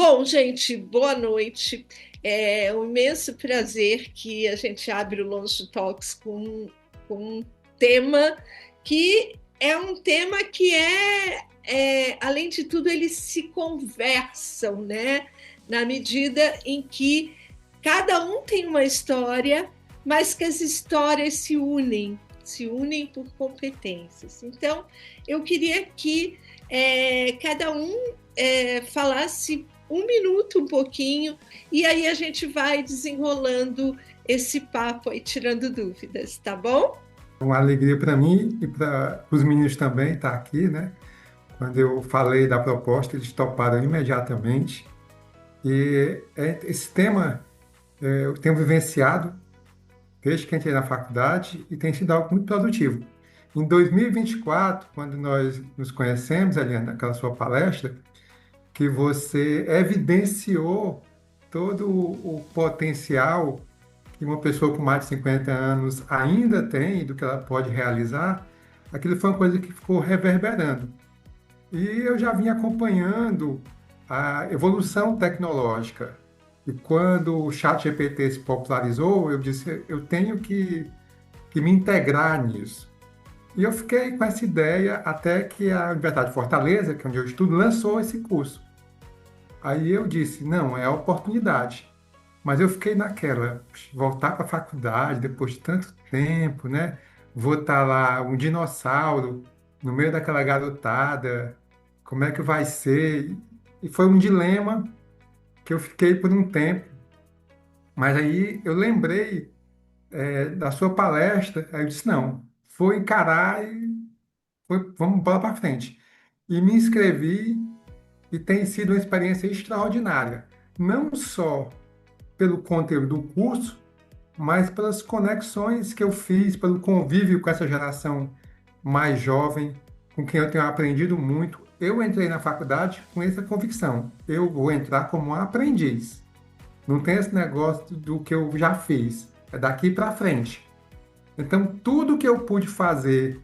Bom, gente, boa noite. É um imenso prazer que a gente abre o Longe Talks com um tema que é um tema que além de tudo, eles se conversam, né? Na medida em que cada um tem uma história, mas que as histórias se unem por competências. Então, eu queria que cada um falasse um minuto, um pouquinho, e aí a gente vai desenrolando esse papo aí, tirando dúvidas, tá bom? Uma alegria para mim e para os meninos também estar aqui, né? Quando eu falei da proposta, eles toparam imediatamente. Esse tema eu tenho vivenciado desde que entrei na faculdade e tem sido algo muito produtivo. Em 2024, quando nós nos conhecemos, Eliana, naquela sua palestra, que você evidenciou todo o potencial que uma pessoa com mais de 50 anos ainda tem do que ela pode realizar, aquilo foi uma coisa que ficou reverberando. E eu já vinha acompanhando a evolução tecnológica. E quando o ChatGPT se popularizou, eu disse, eu tenho que me integrar nisso. E eu fiquei com essa ideia até que a Universidade de Fortaleza, que é onde eu estudo, lançou esse curso. Aí eu disse, não, é a oportunidade. Mas eu fiquei naquela, voltar para a faculdade depois de tanto tempo, né? Vou estar lá, um dinossauro, no meio daquela garotada, como é que vai ser? E foi um dilema que eu fiquei por um tempo. Mas aí eu lembrei, da sua palestra, aí eu disse, não, vou encarar e vamos bola para frente. E me inscrevi e tem sido uma experiência extraordinária. Não só pelo conteúdo do curso, mas pelas conexões que eu fiz, pelo convívio com essa geração mais jovem, com quem eu tenho aprendido muito. Eu entrei na faculdade com essa convicção: eu vou entrar como um aprendiz. Não tem esse negócio do que eu já fiz, é daqui para frente. Então, tudo que eu pude fazer,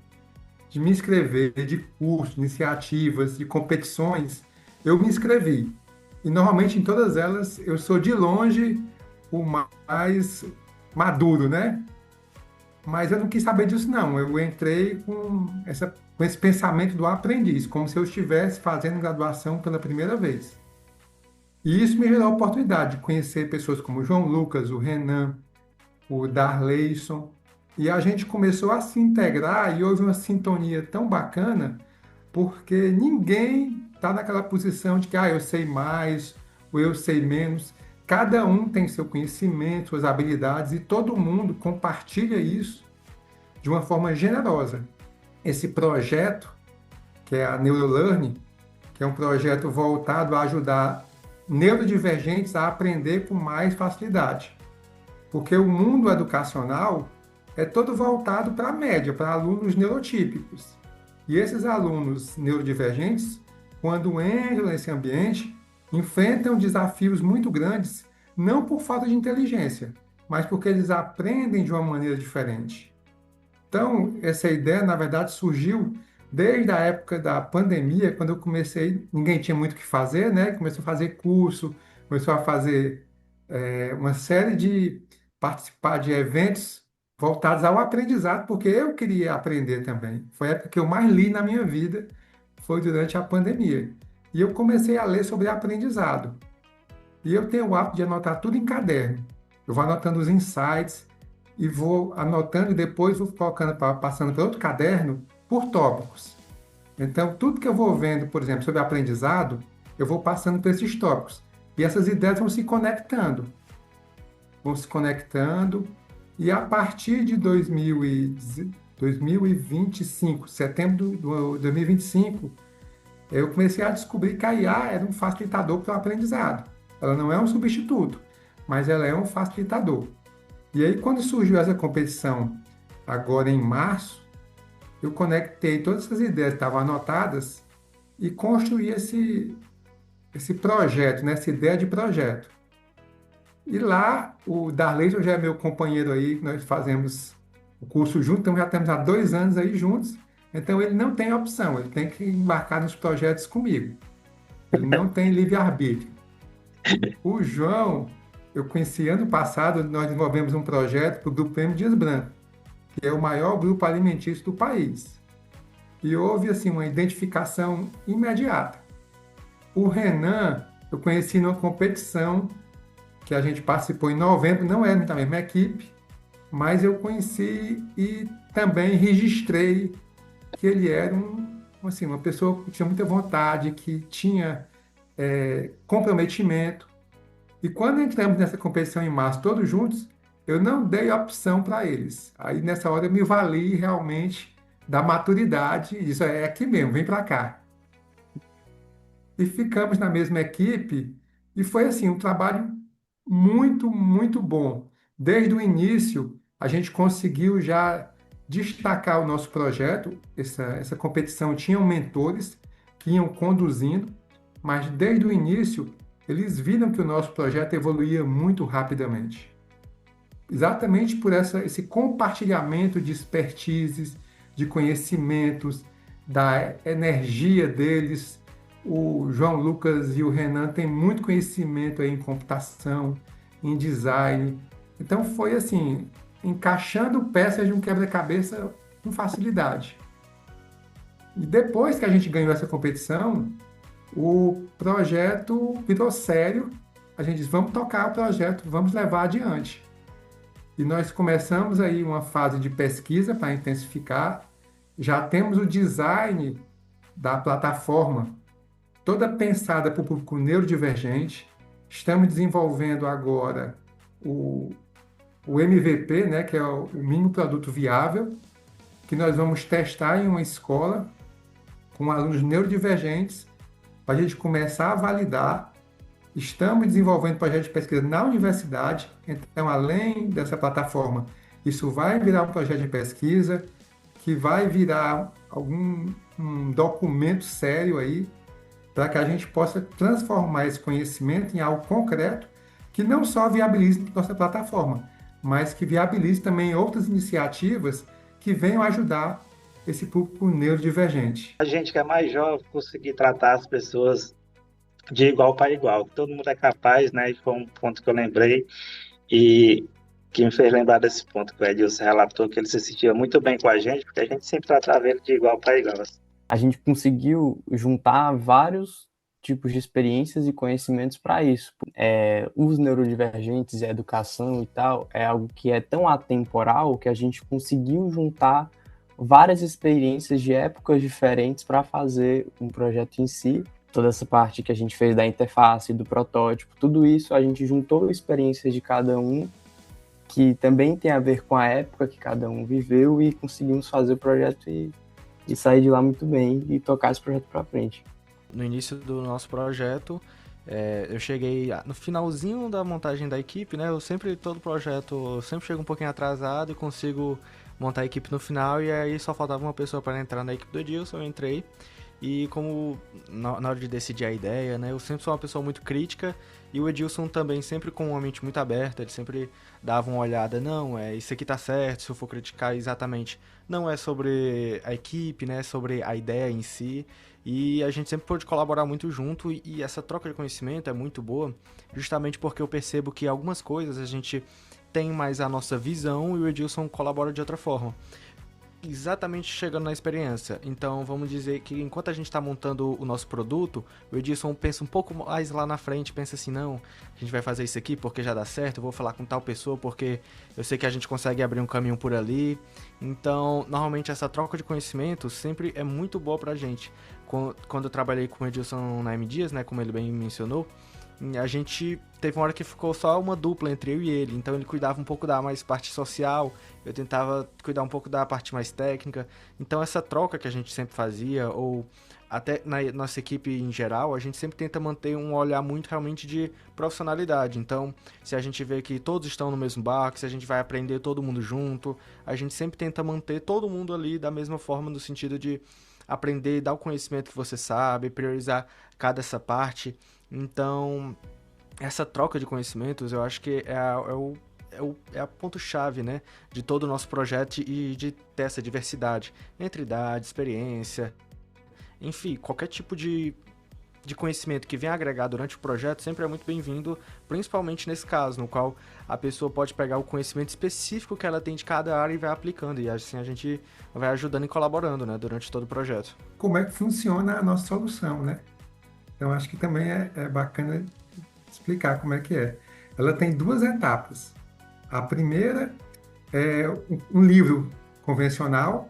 de me inscrever, de cursos, de iniciativas, de competições, eu me inscrevi. E normalmente em todas elas eu sou de longe o mais maduro, né? Mas eu não quis saber disso, não. Eu entrei com esse pensamento do aprendiz, como se eu estivesse fazendo graduação pela primeira vez. E isso me gerou a oportunidade de conhecer pessoas como o João Lucas, o Renan, o Darleison. E a gente começou a se integrar e houve uma sintonia tão bacana, porque ninguém está naquela posição de que eu sei mais ou eu sei menos. Cada um tem seu conhecimento, suas habilidades e todo mundo compartilha isso de uma forma generosa. Esse projeto, que é a NeuroLearning, que é um projeto voltado a ajudar neurodivergentes a aprender com mais facilidade. Porque o mundo educacional é todo voltado para a média, para alunos neurotípicos. E esses alunos neurodivergentes, quando entram nesse ambiente, enfrentam desafios muito grandes, não por falta de inteligência, mas porque eles aprendem de uma maneira diferente. Então, essa ideia, na verdade, surgiu desde a época da pandemia, quando eu comecei, ninguém tinha muito o que fazer, né? Começou a fazer curso, começou a fazer uma série de participar de eventos voltados ao aprendizado, porque eu queria aprender também. Foi a época que eu mais li na minha vida, foi durante a pandemia. E eu comecei a ler sobre aprendizado. E eu tenho o hábito de anotar tudo em caderno. Eu vou anotando os insights e vou anotando e depois vou colocando, passando para outro caderno por tópicos. Então, tudo que eu vou vendo, por exemplo, sobre aprendizado, eu vou passando por esses tópicos. E essas ideias vão se conectando, e a partir de 2025, setembro de 2025, eu comecei a descobrir que a IA era um facilitador para o aprendizado. Ela não é um substituto, mas ela é um facilitador. E aí, quando surgiu essa competição, agora em março, eu conectei todas essas ideias que estavam anotadas e construí esse projeto, né? Essa ideia de projeto. E lá, o Darleyton já é meu companheiro aí, nós fazemos o curso junto, então já temos há 2 anos aí juntos. Então ele não tem opção, ele tem que embarcar nos projetos comigo. Ele não tem livre-arbítrio. O João, eu conheci ano passado, nós desenvolvemos um projeto para o Grupo M. Dias Branco, que é o maior grupo alimentício do país. E houve assim uma identificação imediata. O Renan, eu conheci numa competição que a gente participou em novembro, não era da mesma equipe, mas eu conheci e também registrei que ele era assim, uma pessoa que tinha muita vontade, que tinha comprometimento. E quando entramos nessa competição em março, todos juntos, eu não dei opção para eles. Aí nessa hora eu me vali realmente da maturidade, e disse, é aqui mesmo, vem para cá. E ficamos na mesma equipe, e foi assim, um trabalho muito, muito bom. Desde o início, a gente conseguiu já destacar o nosso projeto. Essa competição tinha mentores que iam conduzindo, mas desde o início, eles viram que o nosso projeto evoluía muito rapidamente. Exatamente por esse compartilhamento de expertises, de conhecimentos, da energia deles. O João Lucas e o Renan têm muito conhecimento aí em computação, em design. Então foi assim, encaixando peças de um quebra-cabeça com facilidade. E depois que a gente ganhou essa competição, o projeto virou sério. A gente disse, vamos tocar o projeto, vamos levar adiante. E nós começamos aí uma fase de pesquisa para intensificar. Já temos o design da plataforma toda pensada para o público neurodivergente. Estamos desenvolvendo agora o MVP, né, que é o mínimo produto viável, que nós vamos testar em uma escola com alunos neurodivergentes para a gente começar a validar. Estamos desenvolvendo projetos de pesquisa na universidade, então, além dessa plataforma, isso vai virar um projeto de pesquisa, que vai virar um documento sério aí, para que a gente possa transformar esse conhecimento em algo concreto, que não só viabilize nossa plataforma, mas que viabilize também outras iniciativas que venham ajudar esse público neurodivergente. A gente que é mais jovem conseguir tratar as pessoas de igual para igual. Todo mundo é capaz, né? E foi um ponto que eu lembrei e que me fez lembrar desse ponto que o Edilson relatou, que ele se sentia muito bem com a gente, porque a gente sempre tratava ele de igual para igual. A gente conseguiu juntar vários tipos de experiências e conhecimentos para isso. Os neurodivergentes e a educação e tal é algo que é tão atemporal que a gente conseguiu juntar várias experiências de épocas diferentes para fazer um projeto em si. Toda essa parte que a gente fez da interface, do protótipo, tudo isso a gente juntou experiências de cada um, que também tem a ver com a época que cada um viveu, e conseguimos fazer o projeto e sair de lá muito bem e tocar esse projeto para frente. No início do nosso projeto, eu cheguei no finalzinho da montagem da equipe, né? Todo projeto, eu sempre chego um pouquinho atrasado e consigo montar a equipe no final, e aí só faltava uma pessoa para entrar na equipe do Edilson, eu entrei. E como na hora de decidir a ideia, né, eu sempre sou uma pessoa muito crítica, e o Edilson também sempre com uma mente muito aberta, ele sempre dava uma olhada, não, isso aqui tá certo, se eu for criticar exatamente, não é sobre a equipe, né, é sobre a ideia em si, e a gente sempre pôde colaborar muito junto, e essa troca de conhecimento é muito boa, justamente porque eu percebo que algumas coisas a gente tem mais a nossa visão e o Edilson colabora de outra forma. Exatamente chegando na experiência. Então vamos dizer que enquanto a gente está montando o nosso produto, o Edilson pensa um pouco mais lá na frente, pensa assim, não, a gente vai fazer isso aqui porque já dá certo, eu vou falar com tal pessoa porque eu sei que a gente consegue abrir um caminho por ali. Então normalmente essa troca de conhecimento sempre é muito boa pra gente. Quando eu trabalhei com o Edilson na M Dias, né, como ele bem mencionou, a gente teve uma hora que ficou só uma dupla entre eu e ele, então ele cuidava um pouco da mais parte social, eu tentava cuidar um pouco da parte mais técnica. Então essa troca que a gente sempre fazia, ou até na nossa equipe em geral, a gente sempre tenta manter um olhar muito realmente de profissionalidade. Então se a gente vê que todos estão no mesmo barco, se a gente vai aprender todo mundo junto, a gente sempre tenta manter todo mundo ali da mesma forma, no sentido de aprender, dar o conhecimento que você sabe, priorizar cada essa parte. Então, essa troca de conhecimentos, eu acho que é a ponto-chave, né, de todo o nosso projeto, e de ter essa diversidade entre idade, experiência, enfim, qualquer tipo de de conhecimento que vem agregar durante o projeto sempre é muito bem-vindo, principalmente nesse caso, no qual a pessoa pode pegar o conhecimento específico que ela tem de cada área e vai aplicando, e assim a gente vai ajudando e colaborando, né, durante todo o projeto. Como é que funciona a nossa solução, né? Então, acho que também é bacana explicar como é que é. Ela tem 2 etapas. A primeira é um livro convencional.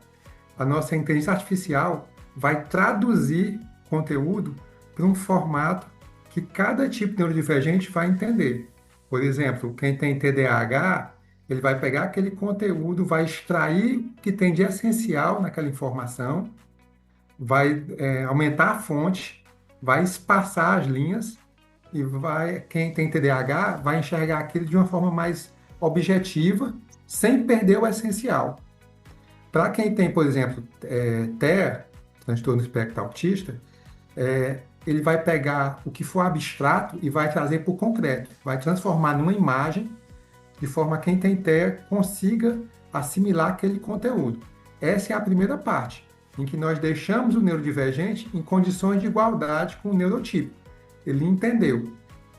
A nossa inteligência artificial vai traduzir conteúdo para um formato que cada tipo de neurodivergente vai entender. Por exemplo, quem tem TDAH, ele vai pegar aquele conteúdo, vai extrair o que tem de essencial naquela informação, vai aumentar a fonte, vai espaçar as linhas e quem tem TDAH vai enxergar aquilo de uma forma mais objetiva, sem perder o essencial. Para quem tem, por exemplo, TEA, transtorno do espectro autista, ele vai pegar o que for abstrato e vai trazer para o concreto, vai transformar numa imagem, de forma que quem tem TEA consiga assimilar aquele conteúdo. Essa é a primeira parte, em que nós deixamos o neurodivergente em condições de igualdade com o neurotípico. Ele entendeu.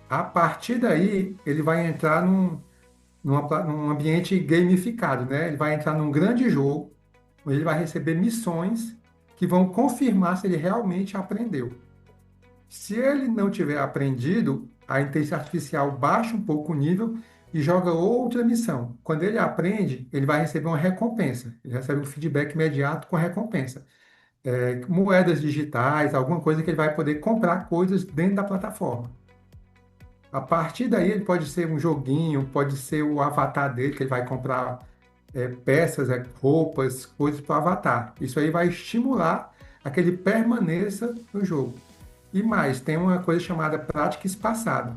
A partir daí, ele vai entrar num ambiente gamificado, né? Ele vai entrar num grande jogo, onde ele vai receber missões que vão confirmar se ele realmente aprendeu. Se ele não tiver aprendido, a inteligência artificial baixa um pouco o nível e joga outra missão. Quando ele aprende, ele vai receber uma recompensa. Ele recebe um feedback imediato com a recompensa. Moedas digitais, alguma coisa que ele vai poder comprar coisas dentro da plataforma. A partir daí, ele pode ser um joguinho, pode ser o avatar dele, que ele vai comprar peças, roupas, coisas para o avatar. Isso aí vai estimular a que ele permaneça no jogo. E mais, tem uma coisa chamada prática espaçada.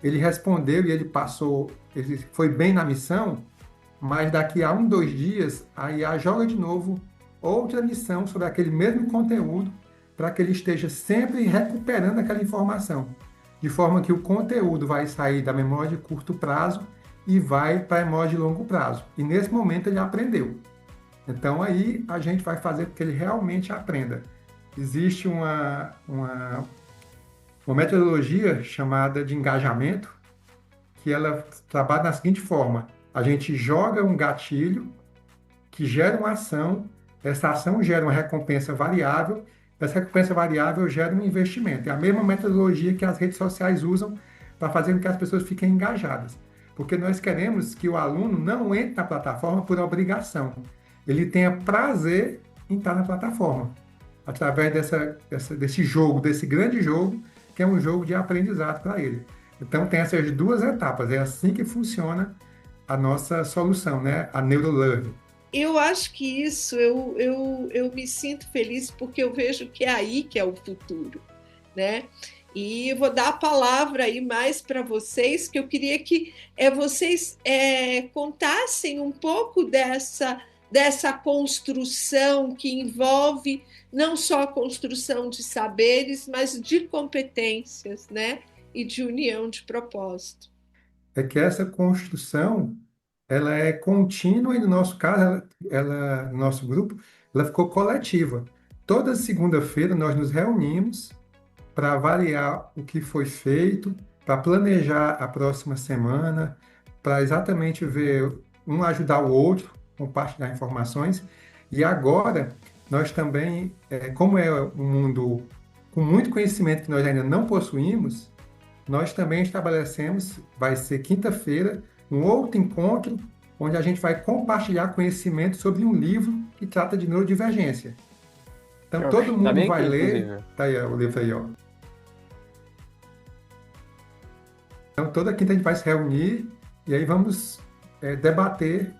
Ele respondeu e ele passou, ele foi bem na missão, mas daqui a 2 dias, a IA joga de novo outra missão sobre aquele mesmo conteúdo, para que ele esteja sempre recuperando aquela informação, de forma que o conteúdo vai sair da memória de curto prazo e vai para a memória de longo prazo. E nesse momento ele aprendeu. Então aí a gente vai fazer com que ele realmente aprenda. Existe uma metodologia chamada de engajamento, que ela trabalha da seguinte forma: a gente joga um gatilho que gera uma ação, essa ação gera uma recompensa variável, essa recompensa variável gera um investimento. É a mesma metodologia que as redes sociais usam para fazer com que as pessoas fiquem engajadas. Porque nós queremos que o aluno não entre na plataforma por obrigação. Ele tenha prazer em estar na plataforma, através desse jogo, desse grande jogo, que é um jogo de aprendizado para ele. Então, tem essas 2 etapas. É assim que funciona a nossa solução, né? A NeuroLearn. Eu acho que isso, eu me sinto feliz porque eu vejo que é aí que é o futuro, né? E eu vou dar a palavra aí mais para vocês, que eu queria que vocês contassem um pouco dessa construção que envolve não só a construção de saberes, mas de competências, né? E de união de propósito. É que essa construção, ela é contínua e no nosso caso, no nosso grupo, ela ficou coletiva. Toda segunda-feira nós nos reunimos para avaliar o que foi feito, para planejar a próxima semana, para exatamente ver um ajudar o outro, compartilhar informações. E agora, nós também, como é um mundo com muito conhecimento que nós ainda não possuímos, nós também estabelecemos, vai ser quinta-feira, um outro encontro onde a gente vai compartilhar conhecimento sobre um livro que trata de neurodivergência. Então, todo mundo vai ler. Tá aí o livro aí, ó. Então, toda quinta a gente vai se reunir e aí vamos debater.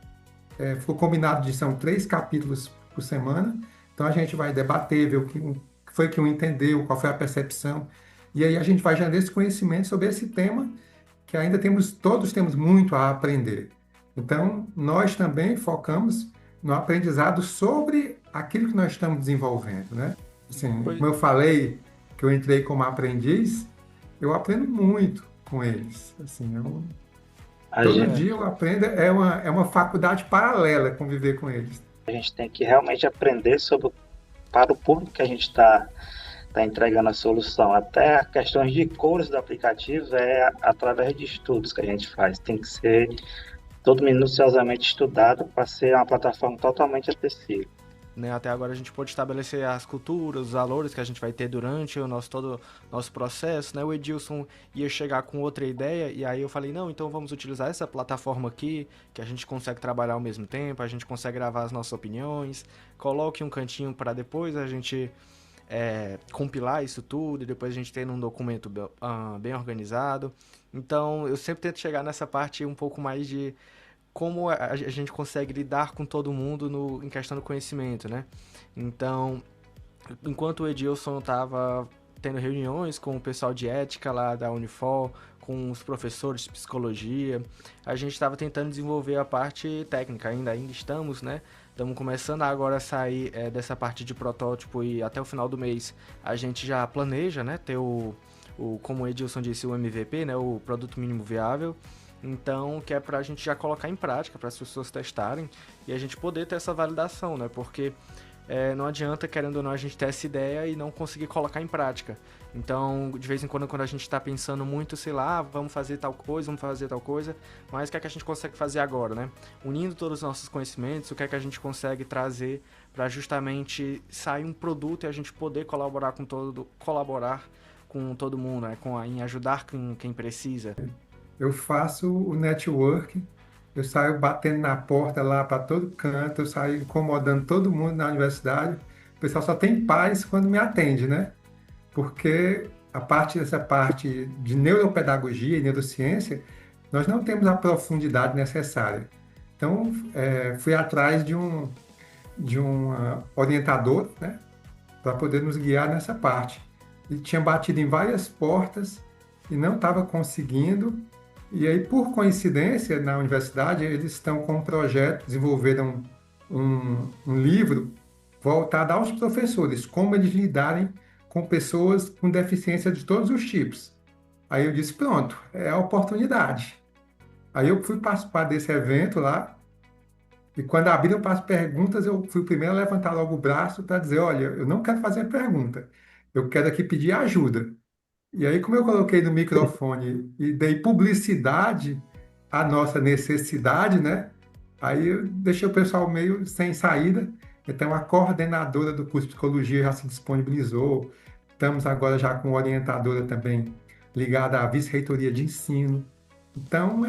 Ficou combinado são 3 capítulos por semana. Então, a gente vai debater, ver o que foi que um entendeu, qual foi a percepção. E aí a gente vai gerar esse conhecimento sobre esse tema que ainda todos temos muito a aprender. Então, nós também focamos no aprendizado sobre aquilo que nós estamos desenvolvendo, né? Assim, como eu falei, que eu entrei como aprendiz, eu aprendo muito com eles. Assim, todo dia eu aprendo, é uma faculdade paralela conviver com eles. A gente tem que realmente aprender para o público que a gente está tá entregando a solução. Até questões de cores do aplicativo é através de estudos que a gente faz. Tem que ser todo minuciosamente estudado para ser uma plataforma totalmente acessível. Né, até agora a gente pode estabelecer as culturas, os valores que a gente vai ter durante o todo nosso processo, né? O Edilson ia chegar com outra ideia e aí eu falei, não, então vamos utilizar essa plataforma aqui, que a gente consegue trabalhar ao mesmo tempo, a gente consegue gravar as nossas opiniões, coloque um cantinho para depois a gente compilar isso tudo e depois a gente ter um documento bem organizado. Então eu sempre tento chegar nessa parte um pouco mais de como a gente consegue lidar com todo mundo em questão do conhecimento, né? Então, enquanto o Edilson estava tendo reuniões com o pessoal de ética lá da Unifor, com os professores de psicologia, a gente estava tentando desenvolver a parte técnica, ainda estamos, né? Estamos começando agora a sair dessa parte de protótipo e até o final do mês a gente já planeja, né? Ter como o Edilson disse, o MVP, né? O produto mínimo viável. Então, que é pra gente já colocar em prática, para as pessoas testarem e a gente poder ter essa validação, né? Porque não adianta, querendo ou não, a gente ter essa ideia e não conseguir colocar em prática. Então, de vez em quando a gente está pensando muito, sei lá, vamos fazer tal coisa, mas o que é que a gente consegue fazer agora, né? Unindo todos os nossos conhecimentos, o que é que a gente consegue trazer para justamente sair um produto e a gente poder colaborar com todo mundo, né? Em ajudar quem precisa. Eu faço o network, eu saio batendo na porta lá para todo canto, eu saio incomodando todo mundo na universidade. O pessoal só tem paz quando me atende, né? Porque dessa parte de neuropedagogia e neurociência, nós não temos a profundidade necessária. Então, fui atrás de uma orientadora, né, para poder nos guiar nessa parte. E tinha batido em várias portas e não estava conseguindo. E aí, por coincidência, na universidade, eles estão com um projeto, desenvolveram um livro voltado aos professores, como eles lidarem com pessoas com deficiência de todos os tipos. Aí eu disse, pronto, é a oportunidade. Aí eu fui participar desse evento lá, e quando abriram para as perguntas, eu fui o primeiro a levantar logo o braço para dizer, olha, eu não quero fazer pergunta, eu quero aqui pedir ajuda. E aí, como eu coloquei no microfone e dei publicidade à nossa necessidade, né? Aí eu deixei o pessoal meio sem saída. Então, a coordenadora do curso de psicologia já se disponibilizou. Estamos agora já com orientadora também ligada à vice-reitoria de ensino. Então,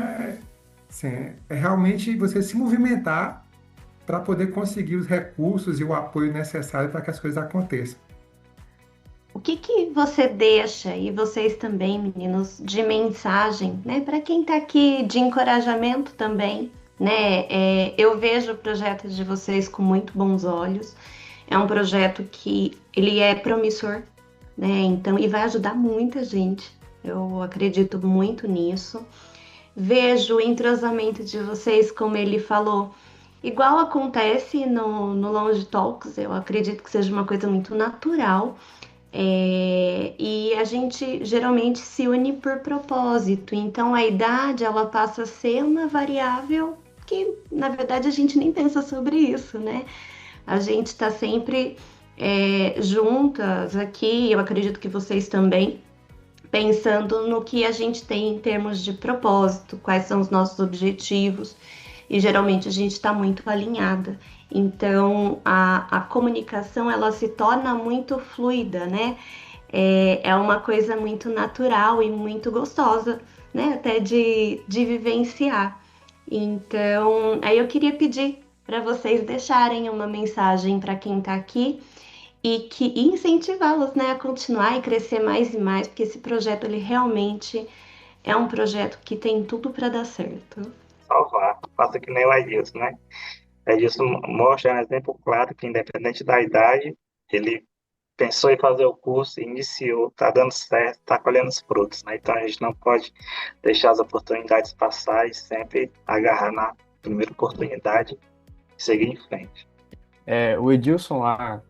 assim, é realmente você se movimentar para poder conseguir os recursos e o apoio necessário para que as coisas aconteçam. O que você deixa, e vocês também, meninos, de mensagem, né? Para quem está aqui, de encorajamento também, né? Eu vejo o projeto de vocês com muito bons olhos. É um projeto que ele é promissor, né? Então, e vai ajudar muita gente. Eu acredito muito nisso. Vejo o entrosamento de vocês, como ele falou, igual acontece no Longe Talks. Eu acredito que seja uma coisa muito natural. E a gente geralmente se une por propósito, então a idade ela passa a ser uma variável que na verdade a gente nem pensa sobre isso, né? A gente está sempre juntas aqui, eu acredito que vocês também, pensando no que a gente tem em termos de propósito, quais são os nossos objetivos, e geralmente a gente está muito alinhada. Então, a comunicação, ela se torna muito fluida, né? É uma coisa muito natural e muito gostosa, né? Até de vivenciar. Então, aí eu queria pedir para vocês deixarem uma mensagem para quem está aqui e incentivá-los, né, a continuar e crescer mais e mais, porque esse projeto, ele realmente é um projeto que tem tudo para dar certo. Salvar, faça que nem o Edilson, né? Edilson mostra um exemplo claro que, independente da idade, ele pensou em fazer o curso, iniciou, está dando certo, está colhendo os frutos, né? Então a gente não pode deixar as oportunidades passar e sempre agarrar na primeira oportunidade e seguir em frente. O Edilson lá,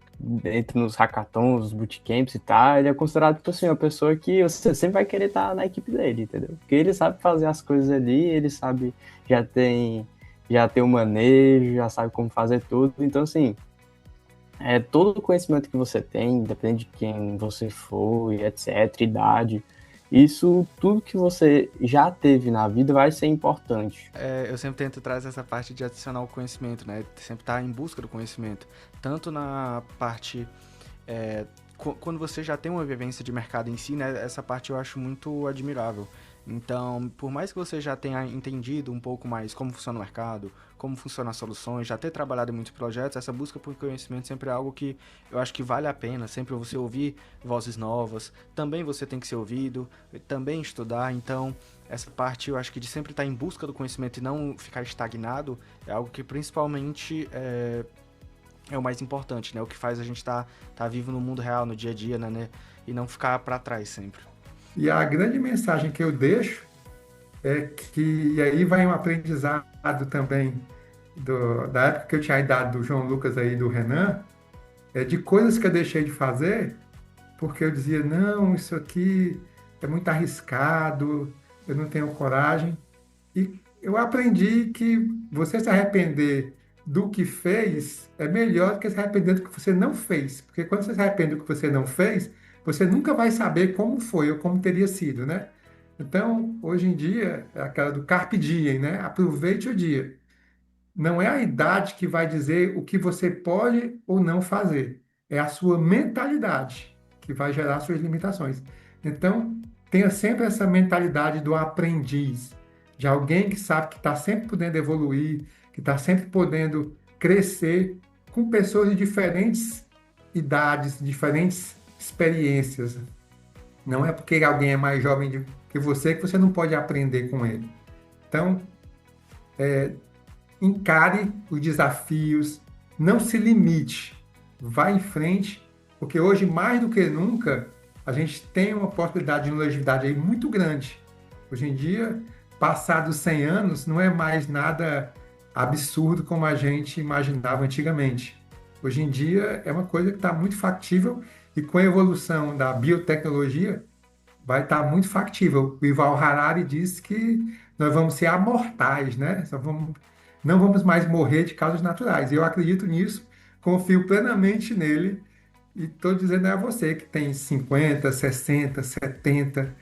entre nos hackathons, os bootcamps e tal, ele é considerado, tipo assim, uma pessoa que você sempre vai querer estar na equipe dele, entendeu? Porque ele sabe fazer as coisas ali, ele sabe, já tem o manejo, já sabe como fazer tudo. Então, assim, todo o conhecimento que você tem, independente de quem você foi, etc., idade, isso, tudo que você já teve na vida vai ser importante. Eu sempre tento trazer essa parte de adicionar o conhecimento, né? Sempre estar em busca do conhecimento. Tanto na parte... quando você já tem uma vivência de mercado em si, né? Essa parte eu acho muito admirável. Então, por mais que você já tenha entendido um pouco mais como funciona o mercado, como funcionam as soluções, já ter trabalhado em muitos projetos, essa busca por conhecimento sempre é algo que eu acho que vale a pena, sempre você ouvir vozes novas, também você tem que ser ouvido, também estudar, então essa parte eu acho que de sempre estar em busca do conhecimento e não ficar estagnado é algo que principalmente é o mais importante, né? O que faz a gente tá vivo no mundo real, no dia a dia, né? E não ficar para trás sempre. E a grande mensagem que eu deixo é que, e aí vai um aprendizado também da época que eu tinha a idade do João Lucas aí, do Renan, de coisas que eu deixei de fazer, porque eu dizia, não, isso aqui é muito arriscado, eu não tenho coragem. E eu aprendi que você se arrepender do que fez é melhor do que se arrepender do que você não fez. Porque quando você se arrepende do que você não fez, você nunca vai saber como foi ou como teria sido, né? Então, hoje em dia, é aquela do carpe diem, né? Aproveite o dia. Não é a idade que vai dizer o que você pode ou não fazer. É a sua mentalidade que vai gerar suas limitações. Então, tenha sempre essa mentalidade do aprendiz, de alguém que sabe que está sempre podendo evoluir, que está sempre podendo crescer com pessoas de diferentes idades, diferentes experiências. Não é porque alguém é mais jovem que você não pode aprender com ele. Então, encare os desafios, não se limite, vá em frente, porque hoje, mais do que nunca, a gente tem uma possibilidade de longevidade aí muito grande. Hoje em dia, passados 100 anos, não é mais nada absurdo como a gente imaginava antigamente. Hoje em dia, é uma coisa que está muito factível e com a evolução da biotecnologia, vai estar muito factível. O Yuval Harari diz que nós vamos ser amortais, né? Não vamos mais morrer de causas naturais. Eu acredito nisso, confio plenamente nele e estou dizendo a você que tem 50, 60, 70,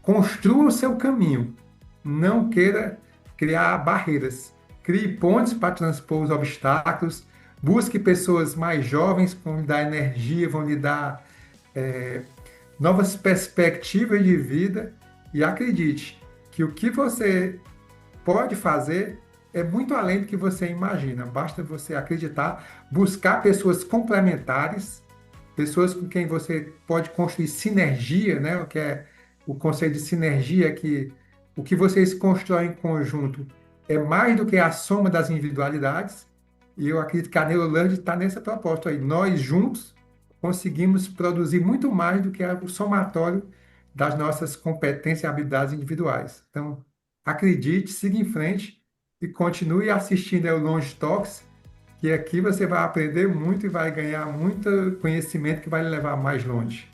construa o seu caminho. Não queira criar barreiras. Crie pontes para transpor os obstáculos. Busque pessoas mais jovens que vão lhe dar energia, vão lhe dar novas perspectivas de vida. E acredite que o que você pode fazer é muito além do que você imagina. Basta você acreditar, buscar pessoas complementares, pessoas com quem você pode construir sinergia, né? O que é o conceito de sinergia, que o que vocês constroem em conjunto é mais do que a soma das individualidades. E eu acredito que a Neuroland está nessa proposta aí. Nós juntos conseguimos produzir muito mais do que o somatório das nossas competências e habilidades individuais. Então, acredite, siga em frente e continue assistindo ao Longe Talks, que aqui você vai aprender muito e vai ganhar muito conhecimento que vai lhe levar mais longe.